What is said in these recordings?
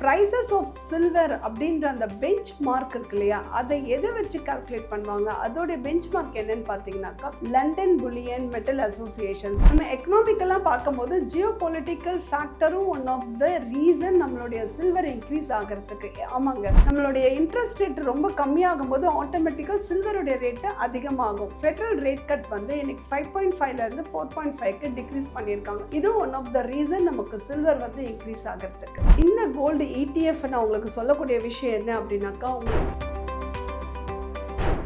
prices of silver அப்படின்ற அந்த bench mark இருக்கு இல்லையா, அதை எதை வச்சு கால்குலேட் பண்ணுவாங்க? அதோட பெஞ்ச் மார்க் என்னன்னு பார்த்தீங்கன்னாக்கா லண்டன் புல்லியன் மெட்டல் அசோசியேஷன்ஸ். நம்ம எக்கனாமிக்கலாக பார்க்கும்போது ஜியோ பொலிட்டிக்கல் ஃபேக்டரும் ஒன் ஆஃப் த ரீசன் நம்மளுடைய சில்வர் இன்க்ரீஸ் ஆகிறதுக்கு. ஆமாங்க, நம்மளுடைய இன்ட்ரெஸ்ட் ரேட் ரொம்ப கம்மியாகும் போது ஆட்டோமேட்டிக்காக சில்வருடைய ரேட்டு அதிகமாகும். ஃபெடரல் ரேட் கட் வந்து இன்னைக்கு 5.5லேருந்து 4.5க்கு டிக்ரீஸ் பண்ணியிருக்காங்க. இது ஒன் ஆஃப் த ரீசன் நமக்கு சில்வர் வந்து இன்க்ரீஸ் ஆகிறதுக்கு. இந்த கோல்டு ETF நான் உங்களுக்கு சொல்லக்கூடிய விஷயம் என்ன அப்படின்னாக்கா,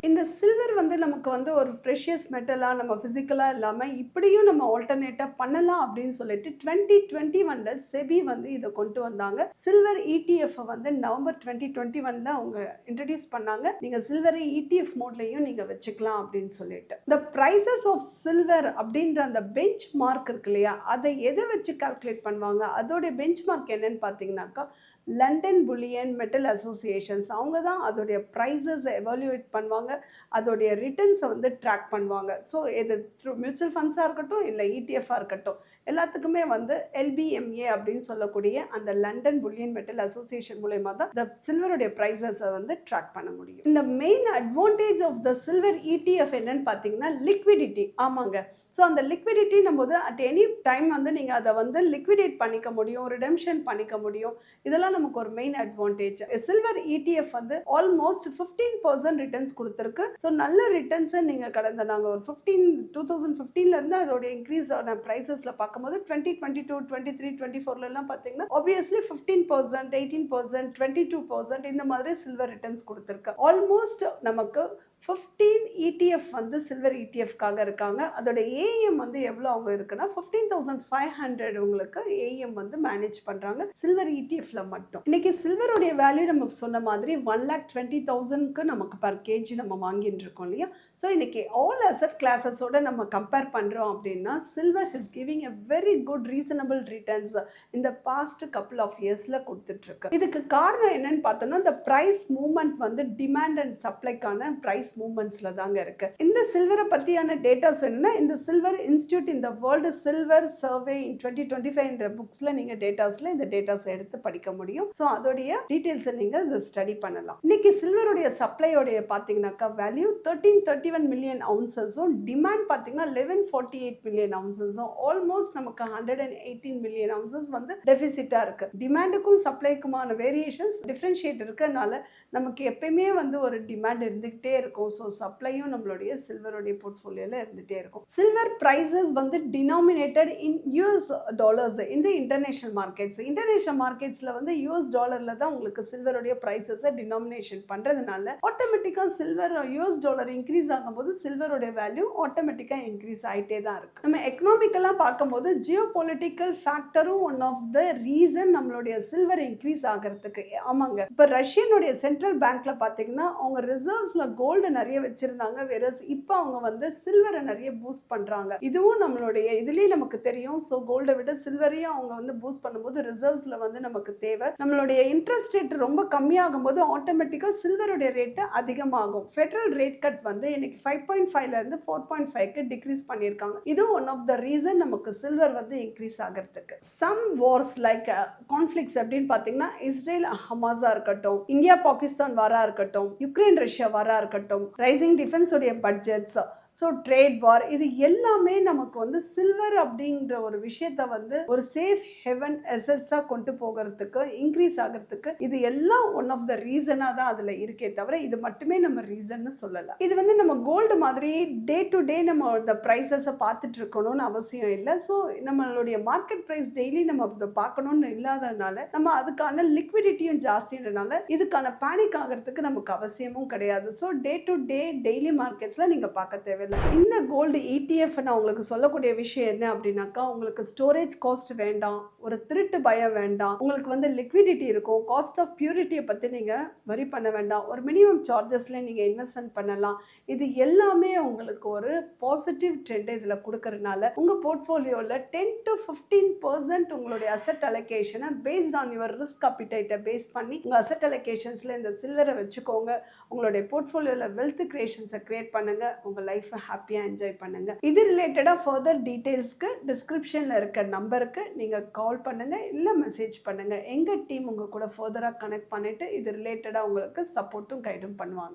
இந்த சில்வர் வந்து நமக்கு வந்து ஒரு ப்ரெஷியஸ் மெட்டலாக நம்ம ஃபிசிக்கலாக இல்லாமல் இப்படியும் நம்ம ஆல்டர்னேட்டாக பண்ணலாம் அப்படின்னு சொல்லிட்டு 2021 செபி வந்து இதை கொண்டு வந்தாங்க. சில்வர் ETF வந்து நவம்பர் 2021 அவங்க இன்ட்ரடியூஸ் பண்ணாங்க. நீங்கள் சில்வரை ETF மோட்லையும் நீங்கள் வச்சுக்கலாம் அப்படின்னு சொல்லிட்டு. இந்த ப்ரைசஸ் ஆஃப் சில்வர் அப்படின்ற அந்த பெஞ்ச் மார்க் இருக்கு இல்லையா, அதை எதை வச்சு கால்குலேட் பண்ணுவாங்க? அதோடைய பெஞ்ச் மார்க் என்னன்னு பார்த்தீங்கன்னாக்கா லண்டன் புல்லியன் மெட்டல் அசோசியேஷன்ஸ். அவங்க தான் அதோடைய ப்ரைஸஸை எவாலுவேட் பண்ணுவாங்க, அதோடைய ரிட்டர்ன்ஸை வந்து ட்ராக் பண்ணுவாங்க. ஸோ இது மியூச்சுவல் ஃபண்ட்ஸாக இருக்கட்டும் இல்லை ETF-ஆக இருக்கட்டும், எல்லாத்துக்குமே வந்து LBMA அப்படின்னு சொல்லக்கூடிய அந்த லண்டன் புல்லியன் மெட்டல் அசோசியேஷன் மூலயமா தான் இந்த சில்வருடைய ப்ரைஸஸை வந்து ட்ராக் பண்ண முடியும். இந்த main advantage of the silver ETF என்னன்னு பார்த்தீங்கன்னா லிக்விடிட்டி. ஆமாங்க, ஸோ அந்த லிக்விடிட்டி நம்ம அட் எனி டைம் வந்து நீங்கள் அதை வந்து லிக்விடேட் பண்ணிக்க முடியும், ரிடெம்ஷன் பண்ணிக்க முடியும். இதெல்லாம் நமக்கு ஒரு மெயின் அட்வான்டேஜ். சில்வர் ETF வந்து ஆல்மோஸ்ட் 15% ரிட்டர்ன்ஸ் கொடுத்துருக்கு. ஸோ நல்ல ரிட்டர்ன்ஸை நீங்கள் கடந்த நாங்கள் ஒரு 2015 இருந்து அதோட இன்க்ரீஸ் ஆன ப்ரைஸஸ்ல பார்க்கும்போது 2022, 23, 24 பார்த்தீங்கன்னா ஆப்வியஸ்லி 15%, 18%, 22% இந்த மாதிரி சில்வர் ரிட்டர்ன்ஸ் கொடுத்துருக்கு. ஆல்மோஸ்ட் நமக்கு 15 ETF வந்து சில்வர் ETFக்காக இருக்காங்க. அதோட AUM வந்து எவ்வளோ அவங்க இருக்குன்னா 15,500 உங்களுக்கு AUM வந்து மேனேஜ் பண்ணுறாங்க சில்வர் ETFல மட்டும். இன்னைக்கு சில்வருடைய வேல்யூ நமக்கு சொன்ன மாதிரி 1,20,000க்கு நமக்கு பர் கேஜி நம்ம வாங்கிட்டு இருக்கோம் இல்லையா. ஸோ இன்னைக்கு ஆல் அசட் கிளாஸஸோட நம்ம கம்பேர் பண்ணுறோம் அப்படின்னா silver is giving a very good reasonable returns இந்த பாஸ்ட் கப்புள் ஆஃப் இயர்ஸில் கொடுத்துட்ருக்கு. இதுக்கு காரணம் என்னன்னு பார்த்தோம்னா இந்த ப்ரைஸ் மூவ்மெண்ட் வந்து டிமாண்ட் அண்ட் சப்ளைக்கான ப்ரைஸ் மூவ்மெண்ட்ஸ்ல தாங்க இருக்கு. இந்த சில்வரை பத்தியான டேட்டாஸ் வேணும்னா இந்த சில்வர் இன்ஸ்டிடியூட் இந்த வேர்ல்டு சில்வர் சர்வே இன் 2025 என்ற புக்ஸ்ல நீங்க டேட்டாஸ்ல இந்த டேட்டாஸ் எடுத்து படிக்க முடியும். ஸோ அதோடைய டீடைல்ஸ் நீங்க ஸ்டடி பண்ணலாம். இன்னைக்கு சில்வருடைய சப்ளையோடைய பாத்தீங்கன்னாக்கா வேல்யூ 1331 மில்லியன் அவுன்சஸும் டிமாண்ட் பாத்தீங்கன்னா 1148 மில்லியன் அவுன்சஸும் ஆல்மோஸ்ட் நமக்கு 118 மில்லியன் அவுன்சஸ் வந்து டெபிசிட்டா இருக்கு. டிமாண்டுக்கும் சப்ளைக்குமான வேரியேஷன்ஸ் டிஃபரன்ஷியேட் இருக்கனால நமக்கு எப்பயுமே வந்து ஒரு டிமாண்ட் இருந்துகிட்டே இருக்கும். ஸோ சப்ளையும் நம்மளுடைய சில்வருடைய போர்ட்ஃபோலியோல இருந்துட்டே இருக்கும். சில்வர் பிரைசஸ் வந்து டினாமினேட்டட் இன் US டாலர்ஸ் இந்த இன்டர்நேஷனல் மார்க்கெட்ஸ். இன்டர்நேஷனல் மார்க்கெட்ஸ்ல வந்து US டாலர்ல தான் உங்களுக்கு சில்வருடைய பிரைசஸை டினாமினேஷன் பண்றதுனால ஆட்டோமேட்டிக்கா சில்வர் US டாலர் இன்க்ரீஸ் ஆகும்போது சில்வருடைய வேல்யூ ஆட்டோமேட்டிக்கா இன்க்ரீஸ் ஆகிட்டே தான் இருக்கு. நம்ம எக்கனாமிக்கலாக பார்க்கும்போது ஜியோ பொலிட்டிக்கல் ஃபேக்டரும் ஒன் ஆஃப் த ரீசன் நம்மளுடைய சில்வர் இன்க்ரீஸ் ஆகிறதுக்கு. ஆமாங்க, இப்போ ரஷ்யனுடைய சென்ட்ரல் பேங்க்ல பார்த்தீங்கன்னா அவங்க ரிசர்வ்ஸ்ல கோல்டு நிறைய வச்சிருந்தாங்க, வேற இப்போ அவங்க வந்து சில்வரை நிறைய பூஸ்ட் பண்றாங்க. இதுவும் நம்மளுடைய இதுலயே நமக்கு தெரியும். ஸோ கோல்டை விட சில்வரையும் அவங்க வந்து பூஸ்ட் பண்ணும்போது ரிசர்வ்ஸ்ல வந்து நமக்கு தேவை. நம்மளுடைய இன்ட்ரெஸ்ட் ரேட் ரொம்ப கம்மியாகும் போது ஆட்டோமேட்டிக்கா சில்வருடைய ரேட்டு அதிகமாகும். ஃபெடரல் ரேட் கட் வந்து இன்னைக்கு 5.5லேருந்து 4.5க்கு டிக்ரீஸ் பண்ணியிருக்காங்க. இது ஒன் ஆஃப் த ரீசன் நமக்கு சில்வர் வந்து இன்க்ரீஸ் ஆகிறதுக்கு. சம் வார்ஸ் லைக் கான்ஃபிளிக்ஸ் அப்படின்னு பார்த்தீங்கன்னா இஸ்ரேல் ஹமாஸா இருக்கட்டும், இந்தியா பாகிஸ்தான் வாரா இருக்கட்டும், யுக்ரைன் ரஷ்யா வாரா இருக்கட்டும், ரைசிங் டிஃபென்ஸ் உடைய பட்ஜெட்ஸ், ஸோ ட்ரேட் வார், இது எல்லாமே நமக்கு வந்து சில்வர் அப்படின்ற ஒரு விஷயத்த வந்து ஒரு சேஃப் ஹெவன் அசெட்ஸாக கொண்டு போகிறதுக்கு இன்க்ரீஸ் ஆகிறதுக்கு இது எல்லாம் ஒன் ஆஃப் த ரீசனாக தான் அதில் இருக்கே தவிர இது மட்டுமே நம்ம ரீசன்னு சொல்லலாம். இது வந்து நம்ம கோல்டு மாதிரி டே டு டே நம்ம இந்த ப்ரைஸஸை பார்த்துட்டு இருக்கணும்னு அவசியம் இல்லை. ஸோ நம்மளுடைய மார்க்கெட் ப்ரைஸ் டெய்லி நம்ம அதை பார்க்கணும்னு இல்லாததுனால நம்ம அதுக்கான லிக்விடிட்டியும் ஜாஸ்தின்றனால இதுக்கான பேனிக் ஆகிறதுக்கு நமக்கு அவசியமும் கிடையாது. So day to day daily மார்க்கெட்ஸில் நீங்கள் பார்க்க தேவை. இந்த கோல்டு ETF நான் உங்களுக்கு சொல்லக்கூடிய விஷயம் என்ன அப்படின்னாக்கா, உங்களுக்கு ஸ்டோரேஜ் காஸ்ட் வேண்டாம், ஒரு திருட்டு பயம் வேண்டாம், உங்களுக்கு வந்து லிக்விடிட்டி இருக்கும், காஸ்ட் ஆஃப் பியூரிட்டியை பற்றி நீங்கள் வரி பண்ண வேண்டாம், ஒரு மினிமம் சார்ஜஸ்ல நீங்கள் இன்வெஸ்ட்மெண்ட் பண்ணலாம். இது எல்லாமே உங்களுக்கு ஒரு பாசிட்டிவ் ட்ரெண்டை இதில் கொடுக்கறதுனால உங்கள் போர்ட்ஃபோலியோவில் 10 to 15% உங்களுடைய அசெட் அலோகேஷனை பேஸ்ட் ஆன் யுவர் ரிஸ்க் அப்பிடைட்டை பேஸ் பண்ணி உங்கள் அசெட் அலோகேஷன்ஸில் இந்த சில்வரை வச்சுக்கோங்க. உங்களுடைய போர்ட்ஃபோலியோவில் வெல்த் கிரியேஷன்ஸை கிரியேட் பண்ணுங்க. உங்கள் லைஃப் லைஃப்பை ஹாப்பியாக என்ஜாய் பண்ணுங்கள். இது ரிலேட்டடாக ஃபர்தர் டீட்டெயில்ஸ்க்கு டிஸ்கிரிப்ஷனில் இருக்க நம்பருக்கு நீங்கள் கால் பண்ணுங்கள், இல்லை மெசேஜ் பண்ணுங்கள். எங்கள் டீம் உங்கள் கூட ஃபர்தராக கனெக்ட் பண்ணிவிட்டு இது ரிலேட்டடாக உங்களுக்கு சப்போர்ட்டும் கைடும் பண்ணுவாங்க.